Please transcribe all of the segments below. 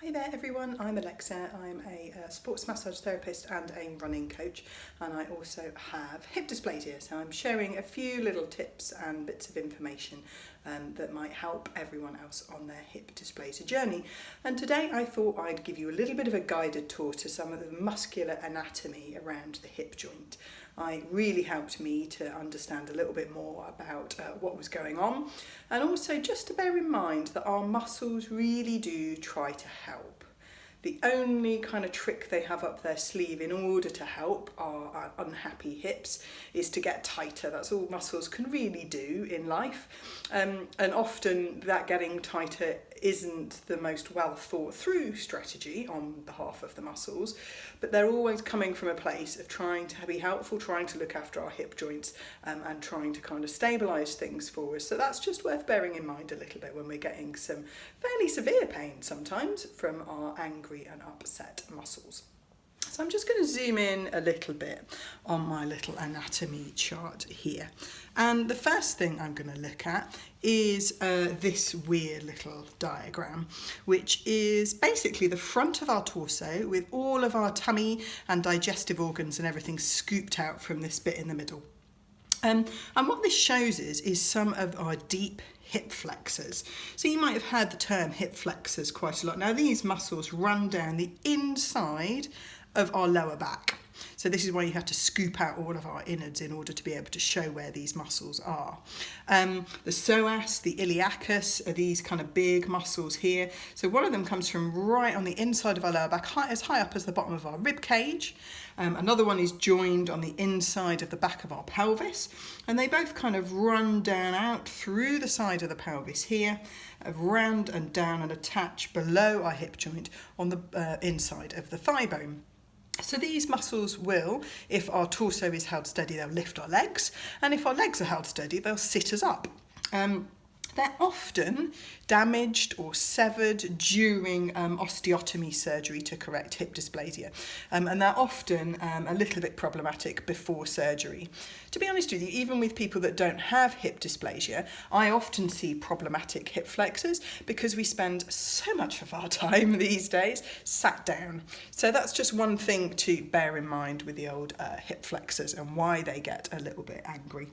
Hi there everyone, I'm Alexa. I'm a sports massage therapist and a running coach, and I also have hip dysplasia, so I'm sharing a few little tips and bits of information that might help everyone else on their hip dysplasia journey. And today I thought I'd give you a little bit of a guided tour to some of the muscular anatomy around the hip joint. It really helped me to understand a little bit more about what was going on, and also just to bear in mind that our muscles really do try to help. The only kind of trick they have up their sleeve in order to help our unhappy hips is to get tighter. That's all muscles can really do in life. And often that getting tighter isn't the most well thought through strategy on behalf of the muscles, but they're always coming from a place of trying to be helpful, trying to look after our hip joints and trying to kind of stabilise things for us. So that's just worth bearing in mind a little bit when we're getting some fairly severe pain sometimes from our angry and upset muscles. So I'm just going to zoom in a little bit on my little anatomy chart here. And the first thing I'm going to look at is this weird little diagram, which is basically the front of our torso with all of our tummy and digestive organs and everything scooped out from this bit in the middle. And what this shows is some of our deep hip flexors. So you might have heard the term hip flexors quite a lot. Now these muscles run down the inside of our lower back. So this is why you have to scoop out all of our innards in order to be able to show where these muscles are. The psoas, the iliacus are these kind of big muscles here. So one of them comes from right on the inside of our lower back, as high up as the bottom of our rib cage. Another one is joined on the inside of the back of our pelvis. And they both kind of run down out through the side of the pelvis here, round and down and attach below our hip joint on the inside of the thigh bone. So these muscles will, if our torso is held steady, they'll lift our legs, and if our legs are held steady, they'll sit us up. They're often damaged or severed during osteotomy surgery to correct hip dysplasia, and they're often a little bit problematic before surgery. To be honest with you, even with people that don't have hip dysplasia, I often see problematic hip flexors because we spend so much of our time these days sat down. So that's just one thing to bear in mind with the old hip flexors and why they get a little bit angry.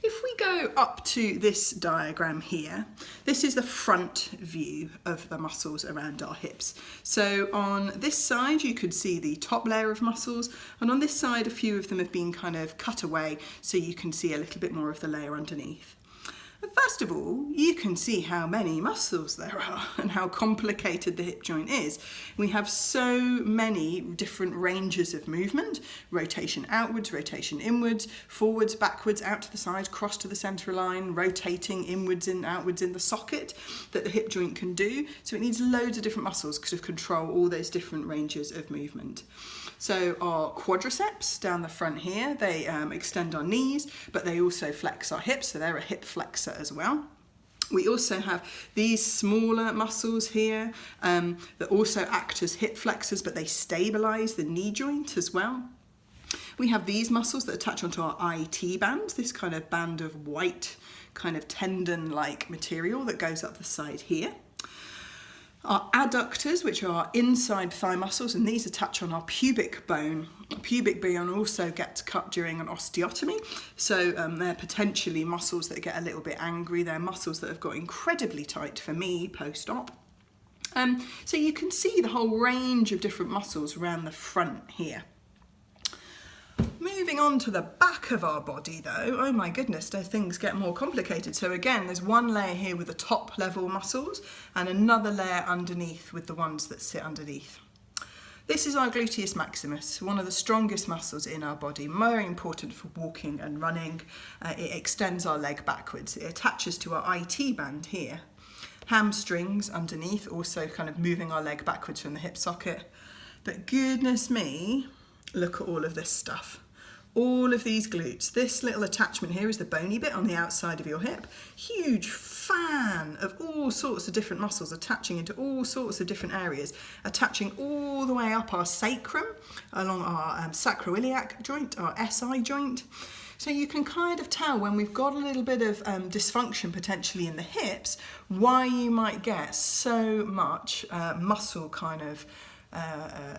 If we go up to this diagram here, this is the front view of the muscles around our hips. So on this side you could see the top layer of muscles, and on this side a few of them have been kind of cut away so you can see a little bit more of the layer underneath. First of all, you can see how many muscles there are and how complicated the hip joint is. We have so many different ranges of movement: rotation outwards, rotation inwards, forwards, backwards, out to the side, cross to the centre line, rotating inwards and outwards in the socket that the hip joint can do. So it needs loads of different muscles to control all those different ranges of movement. So our quadriceps down the front here, they extend our knees, but they also flex our hips, so they're a hip flexor as well. We also have these smaller muscles here that also act as hip flexors, but they stabilise the knee joint as well. We have these muscles that attach onto our IT bands, this kind of band of white kind of tendon-like material that goes up the side here. Our adductors, which are inside thigh muscles, and these attach on our pubic bone. Pubic bone also gets cut during an osteotomy, so they're potentially muscles that get a little bit angry. They're muscles that have got incredibly tight for me post-op. So you can see the whole range of different muscles around the front here. Moving on to the back of our body though, oh my goodness, things get more complicated. So again, there's one layer here with the top level muscles and another layer underneath with the ones that sit underneath. This is our gluteus maximus, one of the strongest muscles in our body, very important for walking and running. It extends our leg backwards. It attaches to our IT band here. Hamstrings underneath, also kind of moving our leg backwards from the hip socket. But goodness me, look at all of this stuff. All of these glutes. This little attachment here is the bony bit on the outside of your hip. Huge fan of all sorts of different muscles attaching into all sorts of different areas, attaching all the way up our sacrum, along our sacroiliac joint, our SI joint. So you can kind of tell when we've got a little bit of dysfunction potentially in the hips, why you might get so much muscle kind of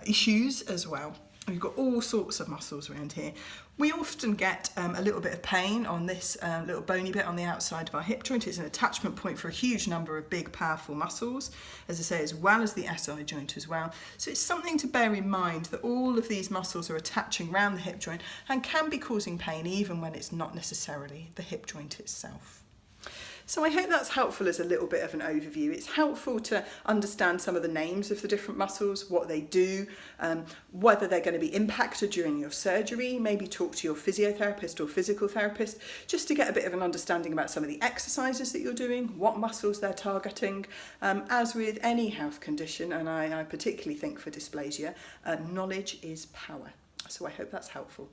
issues as well. We've got all sorts of muscles around here. We often get a little bit of pain on this little bony bit on the outside of our hip joint. It's an attachment point for a huge number of big, powerful muscles, as I say, as well as the SI joint as well. So it's something to bear in mind that all of these muscles are attaching around the hip joint and can be causing pain even when it's not necessarily the hip joint itself. So I hope that's helpful as a little bit of an overview. It's helpful to understand some of the names of the different muscles, what they do, whether they're going to be impacted during your surgery, maybe talk to your physiotherapist or physical therapist, just to get a bit of an understanding about some of the exercises that you're doing, what muscles they're targeting. As with any health condition, and I particularly think for dysplasia, knowledge is power. So I hope that's helpful.